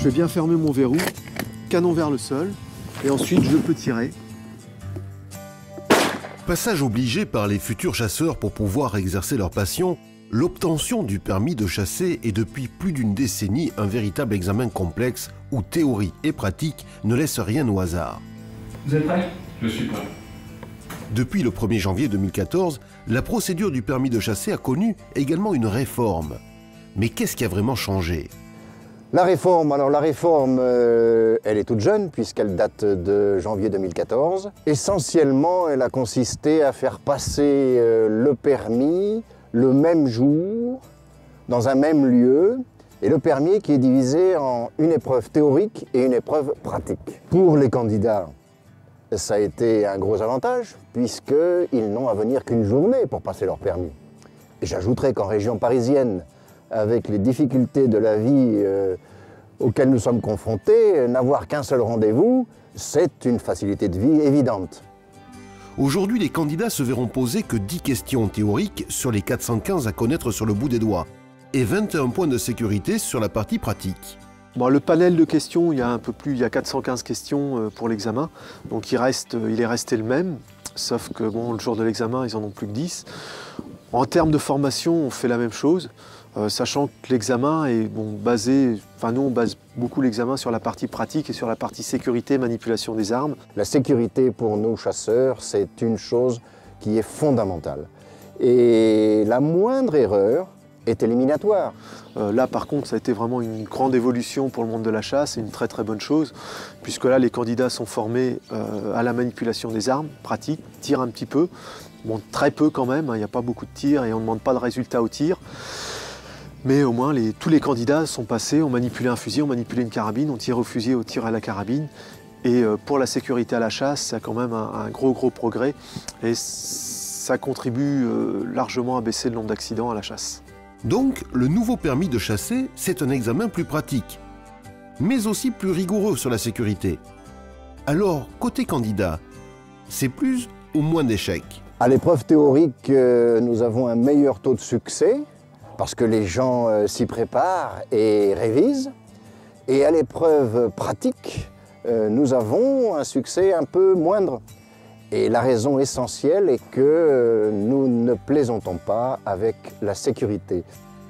fais bien fermer mon verrou, canon vers le sol, et ensuite je peux tirer. Passage obligé par les futurs chasseurs pour pouvoir exercer leur passion, l'obtention du permis de chasser est depuis plus d'une décennie un véritable examen complexe où théorie et pratique ne laissent rien au hasard. Vous êtes prêts? Je suis prêt. Depuis le 1er janvier 2014, la procédure du permis de chasser a connu également une réforme. Mais qu'est-ce qui a vraiment changé? La réforme, elle est toute jeune puisqu'elle date de janvier 2014. Essentiellement, elle a consisté à faire passer le permis le même jour, dans un même lieu, et le permis qui est divisé en une épreuve théorique et une épreuve pratique. Pour les candidats, ça a été un gros avantage puisqu'ils n'ont à venir qu'une journée pour passer leur permis. Et j'ajouterais qu'en région parisienne, avec les difficultés de la vie auxquelles nous sommes confrontés, n'avoir qu'un seul rendez-vous, c'est une facilité de vie évidente. Aujourd'hui, les candidats se verront poser que 10 questions théoriques sur les 415 à connaître sur le bout des doigts et 21 points de sécurité sur la partie pratique. Bon, le panel de questions, il y a 415 questions pour l'examen, donc il est resté le même, sauf que bon, le jour de l'examen, ils en ont plus que 10. En termes de formation, on fait la même chose. Sachant que l'examen est basé, nous on base beaucoup l'examen sur la partie pratique et sur la partie sécurité, manipulation des armes. La sécurité pour nous chasseurs, c'est une chose qui est fondamentale. Et la moindre erreur est éliminatoire. Là par contre, ça a été vraiment une grande évolution pour le monde de la chasse et une très très bonne chose, puisque là les candidats sont formés à la manipulation des armes, pratique, tirent un petit peu, bon très peu quand même, il n'y a pas beaucoup de tirs et on ne demande pas de résultat au tir. Mais au moins, tous les candidats sont passés, ont manipulé un fusil, ont manipulé une carabine, ont tiré au fusil, ont tiré à la carabine. Et pour la sécurité à la chasse, c'est quand même un gros progrès. Et ça contribue largement à baisser le nombre d'accidents à la chasse. Donc, le nouveau permis de chasser, c'est un examen plus pratique, mais aussi plus rigoureux sur la sécurité. Alors, côté candidat, c'est plus ou moins d'échecs? À l'épreuve théorique, nous avons un meilleur taux de succès, parce que les gens s'y préparent et révisent. Et à l'épreuve pratique, nous avons un succès un peu moindre. Et la raison essentielle est que nous ne plaisantons pas avec la sécurité.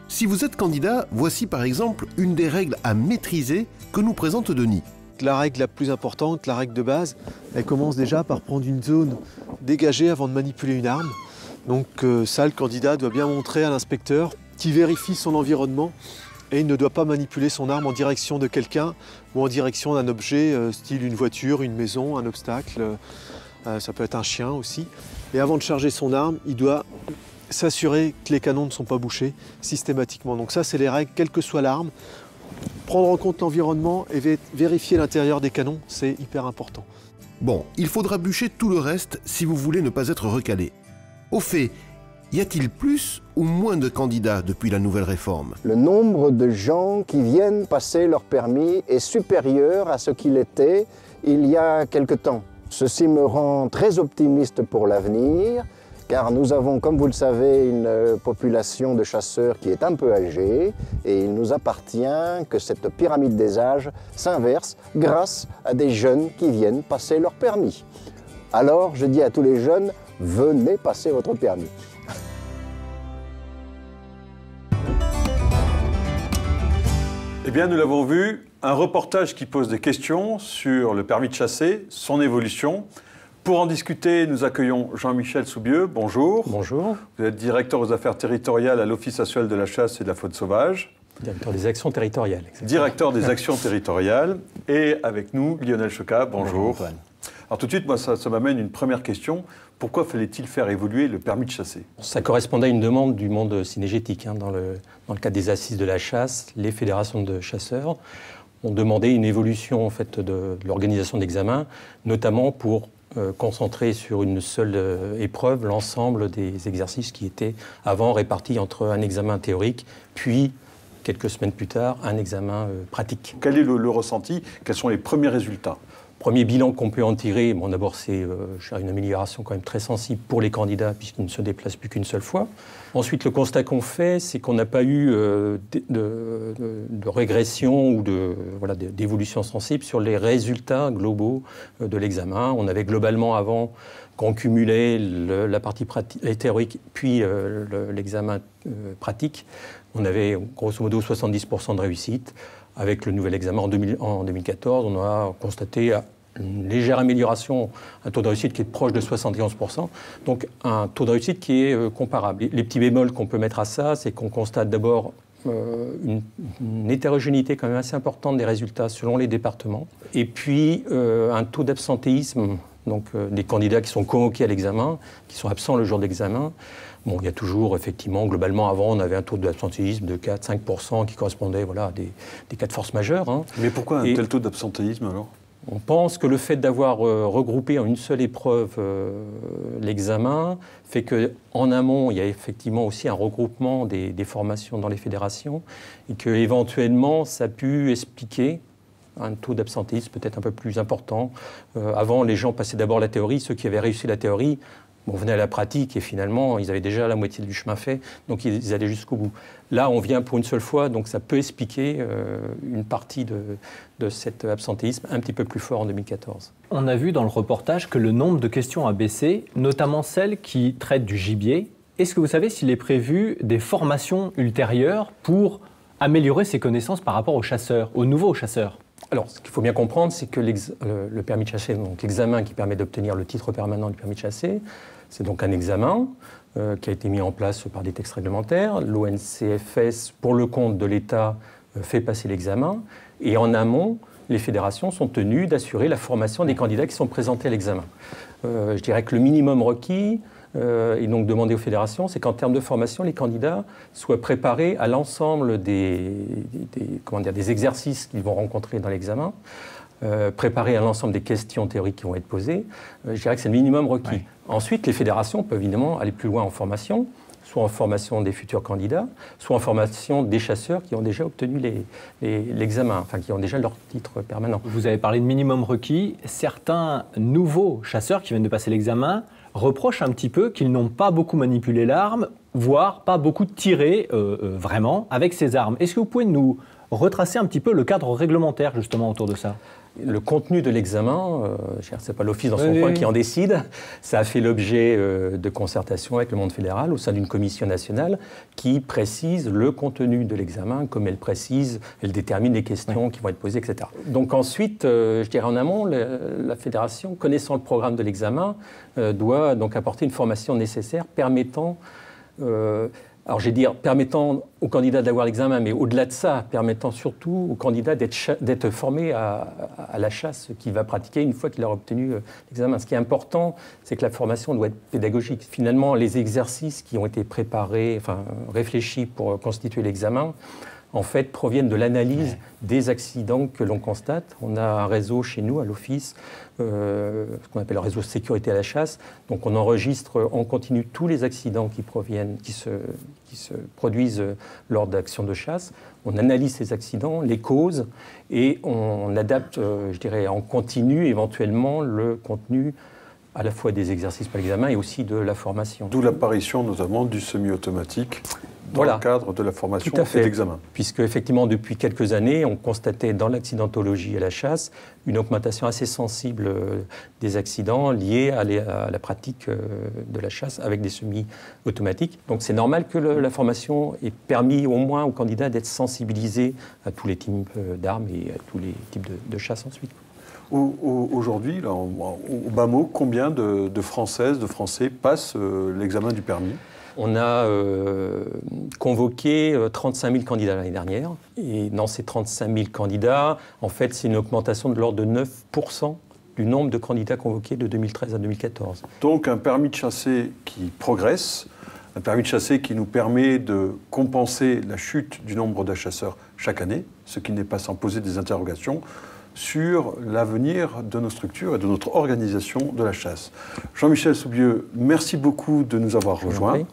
Si vous êtes candidat, voici par exemple une des règles à maîtriser que nous présente Denis. La règle la plus importante, la règle de base, elle commence déjà par prendre une zone dégagée avant de manipuler une arme. Donc ça, le candidat doit bien montrer à l'inspecteur qui vérifie son environnement et il ne doit pas manipuler son arme en direction de quelqu'un ou en direction d'un objet, style une voiture, une maison, un obstacle, ça peut être un chien aussi. Et avant de charger son arme, il doit s'assurer que les canons ne sont pas bouchés systématiquement. Donc ça, c'est les règles, quelle que soit l'arme. Prendre en compte l'environnement et vérifier l'intérieur des canons, c'est hyper important. Bon, il faudra bûcher tout le reste si vous voulez ne pas être recalé. Au fait, y a-t-il plus ou moins de candidats depuis la nouvelle réforme? Le nombre de gens qui viennent passer leur permis est supérieur à ce qu'il était il y a quelque temps. Ceci me rend très optimiste pour l'avenir, car nous avons, comme vous le savez, une population de chasseurs qui est un peu âgée, et il nous appartient que cette pyramide des âges s'inverse grâce à des jeunes qui viennent passer leur permis. Alors, je dis à tous les jeunes, venez passer votre permis. Eh bien, nous l'avons vu, un reportage qui pose des questions sur le permis de chasser, son évolution. Pour en discuter, nous accueillons Jean-Michel Soubieux. Bonjour. Bonjour. Vous êtes directeur aux affaires territoriales à l'Office national de la chasse et de la faune sauvage. Directeur des actions territoriales. Exactement. Directeur des actions territoriales. Et avec nous, Lionel Choca. Bonjour. Bonjour Antoine. Alors tout de suite, moi, ça m'amène une première question. Pourquoi fallait-il faire évoluer le permis de chasser? Ça correspondait à une demande du monde cynégétique. Dans le cadre des assises de la chasse, les fédérations de chasseurs ont demandé une évolution en fait, de l'organisation d'examen, notamment pour concentrer sur une seule épreuve l'ensemble des exercices qui étaient avant répartis entre un examen théorique, puis quelques semaines plus tard, un examen pratique. Quel est le ressenti? Quels sont les premiers résultats? Premier bilan qu'on peut en tirer, bon, d'abord c'est une amélioration quand même très sensible pour les candidats puisqu'ils ne se déplacent plus qu'une seule fois. Ensuite, le constat qu'on fait, c'est qu'on n'a pas eu de régression ou d'évolution sensible sur les résultats globaux de l'examen. On avait globalement avant, quand on cumulait la partie théorique puis l'examen pratique, on avait grosso modo 70% de réussite. Avec le nouvel examen en 2014, on a constaté une légère amélioration, un taux de réussite qui est proche de 71%, donc un taux de réussite qui est comparable. Les petits bémols qu'on peut mettre à ça, c'est qu'on constate d'abord une hétérogénéité quand même assez importante des résultats selon les départements, et puis un taux d'absentéisme, donc des candidats qui sont convoqués à l'examen, qui sont absents le jour de l'examen. Bon, il y a toujours, effectivement, globalement, avant, on avait un taux d'absentéisme de 4-5% qui correspondait à des cas de force majeure. Hein. Mais pourquoi un tel taux d'absentéisme, alors ? On pense que le fait d'avoir regroupé en une seule épreuve l'examen fait qu'en amont, il y a effectivement aussi un regroupement des formations dans les fédérations et qu'éventuellement, ça a pu expliquer un taux d'absentéisme peut-être un peu plus important. Avant, les gens passaient d'abord la théorie. Ceux qui avaient réussi la théorie, venaient à la pratique et finalement, ils avaient déjà la moitié du chemin fait, donc ils allaient jusqu'au bout. Là, on vient pour une seule fois, donc ça peut expliquer une partie de cet absentéisme un petit peu plus fort en 2014. On a vu dans le reportage que le nombre de questions a baissé, notamment celles qui traitent du gibier. Est-ce que vous savez s'il est prévu des formations ultérieures pour améliorer ses connaissances par rapport aux chasseurs, aux nouveaux chasseurs ? Alors, ce qu'il faut bien comprendre, c'est que le permis de chasser, donc l'examen qui permet d'obtenir le titre permanent du permis de chasser, c'est donc un examen qui a été mis en place par des textes réglementaires. L'ONCFS, pour le compte de l'État, fait passer l'examen. Et en amont, les fédérations sont tenues d'assurer la formation des candidats qui sont présentés à l'examen. Je dirais que le minimum requis, et donc demandé aux fédérations, c'est qu'en termes de formation, les candidats soient préparés à l'ensemble des exercices qu'ils vont rencontrer dans l'examen, préparés à l'ensemble des questions théoriques qui vont être posées. Je dirais que c'est le minimum requis. Ouais. Ensuite, les fédérations peuvent évidemment aller plus loin en formation, soit en formation des futurs candidats, soit en formation des chasseurs qui ont déjà obtenu l'examen, enfin qui ont déjà leur titre permanent. Vous avez parlé de minimum requis. Certains nouveaux chasseurs qui viennent de passer l'examen reprochent un petit peu qu'ils n'ont pas beaucoup manipulé l'arme, voire pas beaucoup tiré vraiment avec ces armes. Est-ce que vous pouvez nous retracer un petit peu le cadre réglementaire justement autour de ça ? Le contenu de l'examen, ce n'est pas l'Office dans son coin qui en décide, ça a fait l'objet de concertation avec le monde fédéral au sein d'une commission nationale qui précise le contenu de l'examen, comme elle détermine les questions qui vont être posées, etc. Donc ensuite, je dirais en amont, la fédération, connaissant le programme de l'examen, doit donc apporter une formation nécessaire permettant... Alors, je vais dire, permettant aux candidats d'avoir l'examen, mais au-delà de ça, permettant surtout aux candidats d'être formés à la chasse qu'ils va pratiquer une fois qu'il aura obtenu l'examen. Ce qui est important, c'est que la formation doit être pédagogique. Finalement, les exercices qui ont été préparés, réfléchis pour constituer l'examen, en fait, proviennent de l'analyse des accidents que l'on constate. On a un réseau chez nous, à l'Office, ce qu'on appelle le réseau sécurité à la chasse. Donc, on enregistre en continu tous les accidents qui se produisent lors d'actions de chasse. On analyse ces accidents, les causes, et on adapte, je dirais, en continu, éventuellement, le contenu à la fois des exercices pour l'examen et aussi de la formation. D'où l'apparition, notamment, du semi-automatique dans le cadre de la formation et de l'examen. Puisque, effectivement, depuis quelques années, on constatait dans l'accidentologie à la chasse une augmentation assez sensible des accidents liés à la pratique de la chasse avec des semi-automatiques. Donc, c'est normal que la formation ait permis au moins aux candidats d'être sensibilisés à tous les types d'armes et à tous les types de chasse ensuite. Aujourd'hui, au bas mot, combien de Françaises, de Français passent l'examen du permis ? On a convoqué 35 000 candidats l'année dernière. Et dans ces 35 000 candidats, en fait, c'est une augmentation de l'ordre de 9% du nombre de candidats convoqués de 2013 à 2014. Donc un permis de chasser qui progresse, un permis de chasser qui nous permet de compenser la chute du nombre de chasseurs chaque année, ce qui n'est pas sans poser des interrogations sur l'avenir de nos structures et de notre organisation de la chasse. Jean-Michel Soubieux, merci beaucoup de nous avoir rejoints.